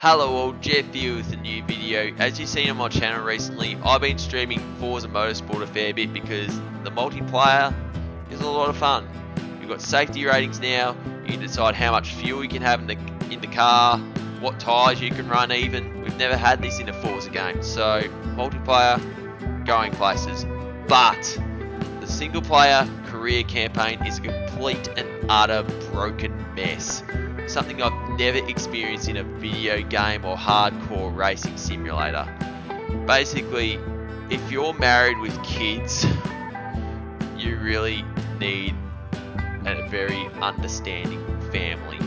Hello all, Jeff here with a new video. As you've seen on my channel recently, I've been streaming Forza Motorsport a fair bit because the multiplayer is a lot of fun. You've got safety ratings now, you can decide how much fuel you can have in the car, what tyres you can run even. We've never had this in a Forza game, so multiplayer, going places. But the single player career campaign is a complete and utter broken mess. Something I've never experienced in a video game or hardcore racing simulator. Basically, if you're married with kids, you really need a very understanding family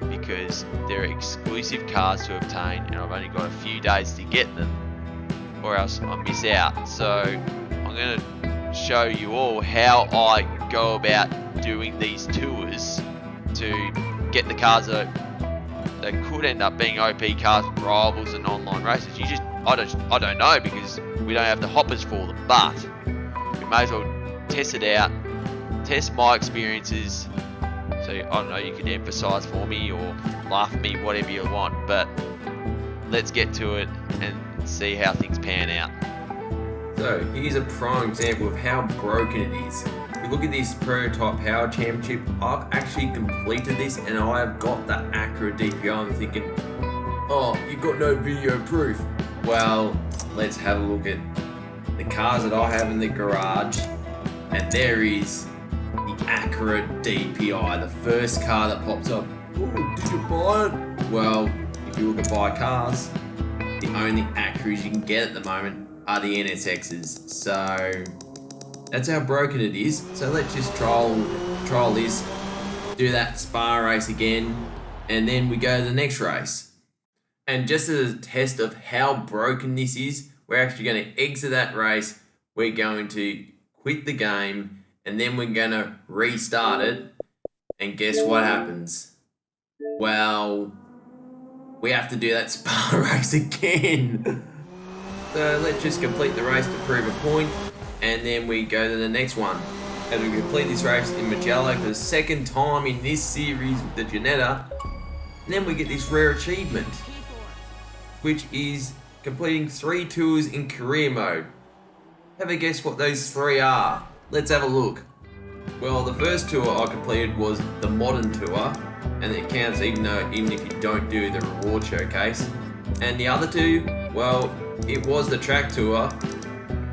because they're exclusive cars to obtain and I've only got a few days to get them or else I miss out. So I'm going to show you all how I go about doing these tours to get the cars that could end up being OP cars, rivals and online races. I don't know because we don't have the hoppers for them, but we may as well test it out, test my experiences. So I don't know, you could emphasize for me or laugh at me, whatever you want, but let's get to it and see how things pan out. So here's a prime example of how broken it is. If you look at this prototype power championship, I've actually completed this and I have got the accurate DPI. I'm thinking, oh, you've got no video proof. Well, let's have a look at the cars that I have in the garage, and there is the accurate DPI, the first car that pops up. Oh, did you buy it? Well, if you look at buy cars, the only accuracies you can get at the moment are the NSXs. So that's how broken it is. So let's just trial this, do that spa race again, and then we go to the next race. And just as a test of how broken this is, we're actually going to exit that race, we're going to quit the game, and then we're going to restart it, and guess what happens? Well, we have to do that spa race again. So let's just complete the race to prove a point, and then we go to the next one. As we complete this race in Magello for the second time in this series with the Janetta, and then we get this rare achievement, which is completing 3 tours in career mode. Have a guess what those 3 are? Let's have a look. Well, the first tour I completed was the modern tour, and it counts even if you don't do the reward showcase. And the other 2, well, it was the track tour,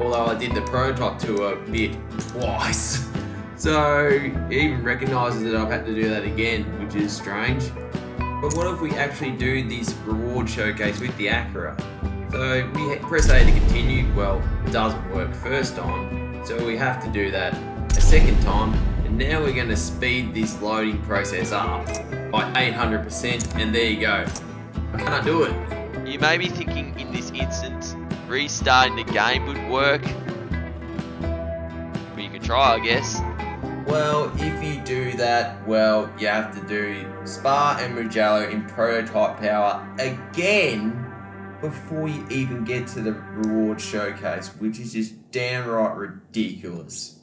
although I did the prototype tour bit twice. So it even recognises that I've had to do that again, which is strange. But what if we actually do this reward showcase with the Acura? So we press A to continue. Well, it doesn't work first time, so we have to do that a second time. And now we're going to speed this loading process up by 800%, and there you go. I can't do it. You may be thinking in this instance, restarting the game would work. But you can try, I guess. Well, if you do that, well, you have to do Spa and Mugello in prototype power again before you even get to the reward showcase, which is just downright ridiculous.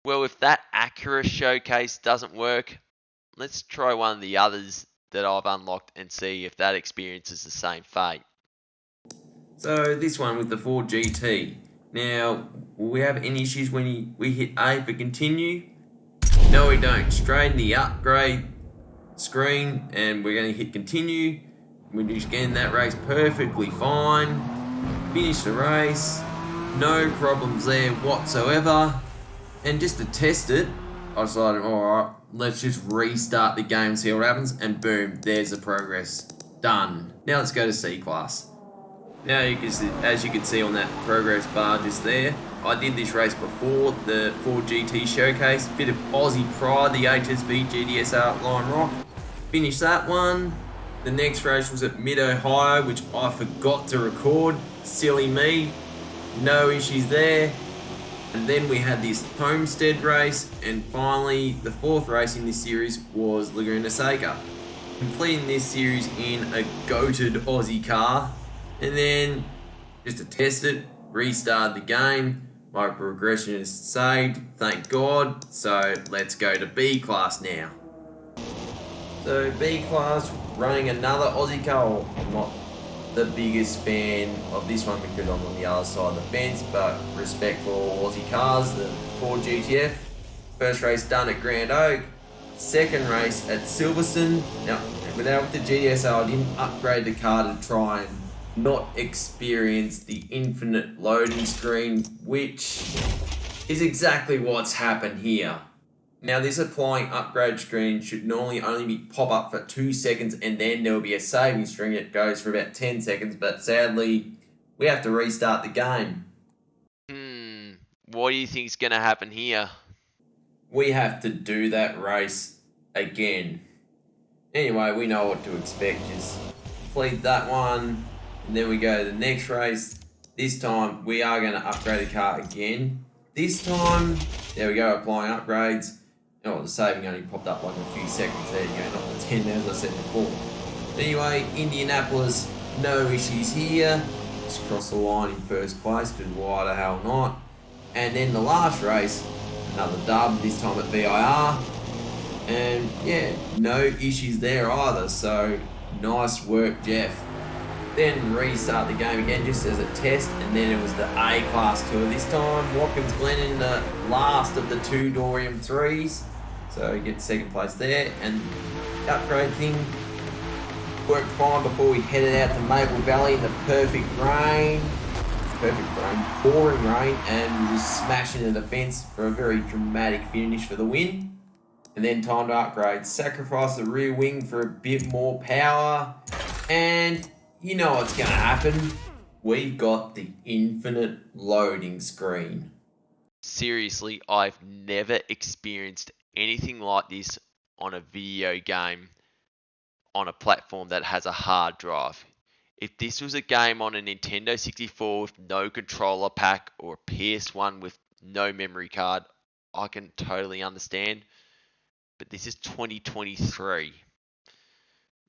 Well, if that Acura showcase doesn't work, let's try one of the others that I've unlocked and see if that experiences the same fate. So this one with the Ford GT. Now, will we have any issues when we hit A for continue? No, we don't. Straight in the upgrade screen, and we're going to hit continue. We're just getting that race perfectly fine. Finish the race. No problems there whatsoever. And just to test it, I decided, alright, let's just restart the game and see what happens, and boom, there's the progress. Done. Now let's go to C class. Now you can see, as you can see on that progress bar just there, I did this race before the Ford GT showcase, bit of Aussie pride, the HSV GTSR Line Rock. Finished that one. The next race was at Mid-Ohio, which I forgot to record. Silly me. No issues there. And then we had this Homestead race, and finally the 4th race in this series was Laguna Seca. Completing this series in a goated Aussie car, and then just to test it, restart the game. My progression is saved, thank God. So let's go to B class now. So B class, running another Aussie car, or not the biggest fan of this one because I'm on the other side of the fence, but respect for all Aussie cars, the Ford GTF. First race done at Grand Oak, second race at Silverstone. Now, without the GSO, I didn't upgrade the car to try and not experience the infinite loading screen, which is exactly what's happened here. Now, this applying upgrade screen should normally only be pop up for 2 seconds, and then there will be a saving string that goes for about 10 seconds, but sadly, we have to restart the game. What do you think is going to happen here? We have to do that race again. Anyway, we know what to expect. Just complete that one, and then we go to the next race. This time, we are going to upgrade the car again. This time, there we go, applying upgrades. Oh, the saving only popped up like a few seconds. There you go, not the 10 as I said before. Anyway, Indianapolis, no issues here. Just cross the line in first place, because why the hell not? And then the last race, another dub, this time at VIR. And yeah, no issues there either, so nice work, Jeff. Then restart the game again just as a test, and then it was the A-Class tour this time. Watkins Glen in the last of the 2 Dorium 3s. So you get second place there, and the upgrade thing worked fine before we headed out to Maple Valley in the perfect rain, pouring rain, and just smashing into the fence for a very dramatic finish for the win. And then time to upgrade, sacrifice the rear wing for a bit more power, and you know what's going to happen. We've got the infinite loading screen. Seriously, I've never experienced anything like this on a video game on a platform that has a hard drive. If this was a game on a Nintendo 64 with no controller pack or a PS1 with no memory card, I can totally understand. But this is 2023.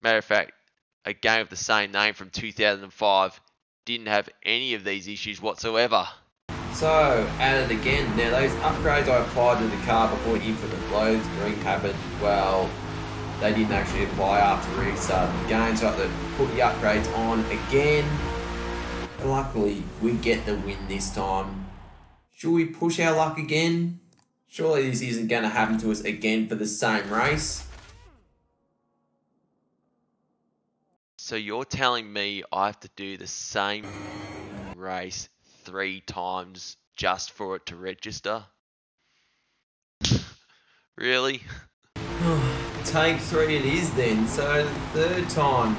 Matter of fact, a game of the same name from 2005 didn't have any of these issues whatsoever. So, at it again. Now, those upgrades I applied to the car before infinite load screen happened, well, they didn't actually apply after restarting the game, so I had to put the upgrades on again. But luckily, we get the win this time. Should we push our luck again? Surely this isn't going to happen to us again for the same race. So you're telling me I have to do the same race 3 times just for it to register? Really? Take 3 it is then. So the 3rd time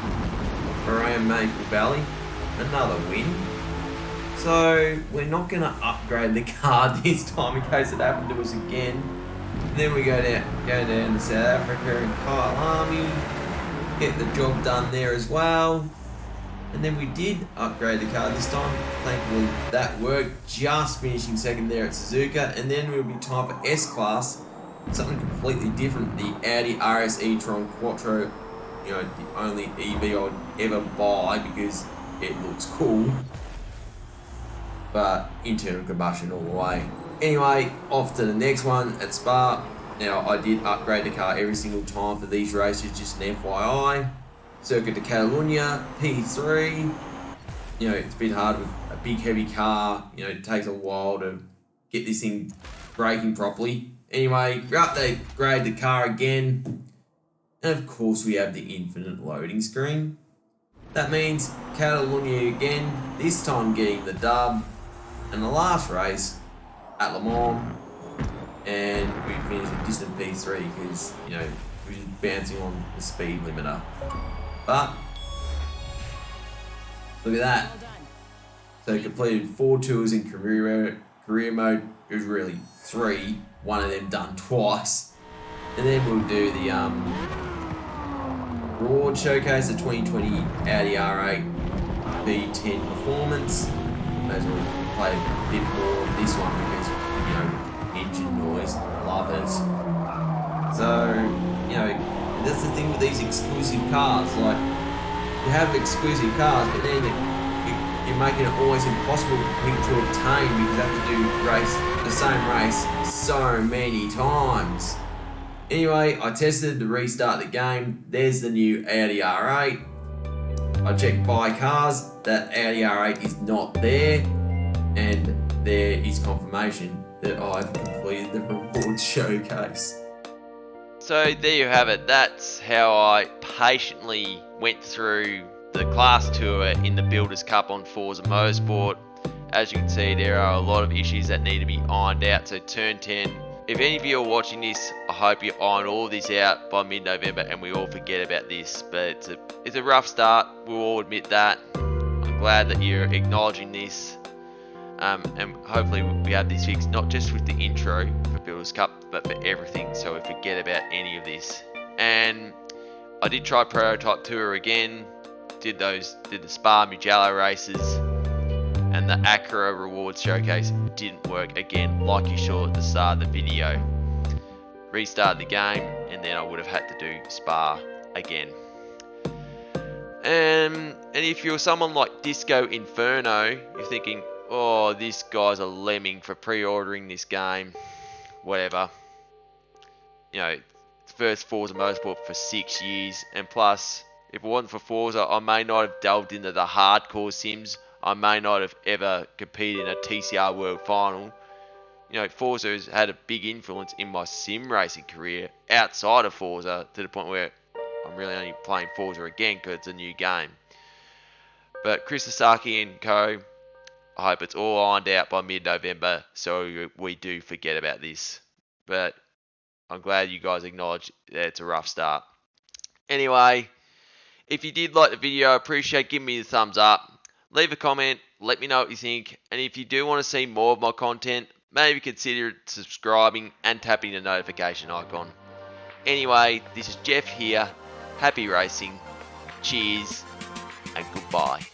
around Maple Valley, another win. So we're not going to upgrade the car this time in case it happened to us again. And then we go down to South Africa and Kyle Army, get the job done there as well. And then we did upgrade the car this time. Thankfully that worked, just finishing second there at Suzuka. And then it will be time for S-Class, something completely different. The Audi RS e-tron Quattro, you know, the only EV I'd ever buy because it looks cool. But internal combustion all the way. Anyway, off to the next one at Spa. Now, I did upgrade the car every single time for these races, just an FYI. Circuit de Catalunya, P3. You know, it's a bit hard with a big heavy car. You know, it takes a while to get this thing braking properly. Anyway, we upgrade the car again. And of course, we have the infinite loading screen. That means Catalunya again, this time getting the dub. And the last race at Le Mans. And we finished a distant P3 because, you know, we were bouncing on the speed limiter. But look at that. So completed 4 tours in career mode. It was really 3. One of them done twice. And then we'll do the reward showcase, the 2020 Audi R8 V10 performance. May as well play a bit more of this one because, you know, engine noise, love it. So, you know, that's the thing with these exclusive cars. Like, you have exclusive cars, but then you're making it almost impossible for people to obtain because you have to do the same race so many times. Anyway, I tested to restart the game. There's the new Audi R8. I checked buy cars, that Audi R8 is not there, and there is confirmation that I've completed the reward showcase. So there you have it. That's how I patiently went through the class tour in the Builders Cup on Forza Motorsport. As you can see, there are a lot of issues that need to be ironed out. So turn 10. If any of you are watching this, I hope you iron all of this out by mid-November and we all forget about this. But it's a rough start. We'll all admit that. I'm glad that you're acknowledging this. And hopefully we have this fixed, not just with the intro for Builders Cup, but for everything, so we forget about any of this. And I did try Prototype Tour again, did the Spa Mugello races, and the Acura Rewards Showcase didn't work again, like you saw at the start of the video. Restarted the game, and then I would have had to do Spa again. And if you're someone like Disco Inferno, you're thinking, oh, this guy's a lemming for pre-ordering this game, whatever. You know, first Forza Motorsport for 6 years, and plus, if it wasn't for Forza, I may not have delved into the hardcore sims. I may not have ever competed in a TCR World Final. You know, Forza has had a big influence in my sim racing career outside of Forza, to the point where I'm really only playing Forza again because it's a new game. But Chris Sasaki and co, I hope it's all ironed out by mid-November so we do forget about this. But I'm glad you guys acknowledge that it's a rough start. Anyway, if you did like the video, I appreciate giving me the thumbs up. Leave a comment, let me know what you think. And if you do want to see more of my content, maybe consider subscribing and tapping the notification icon. Anyway, this is Jeff here. Happy racing. Cheers and goodbye.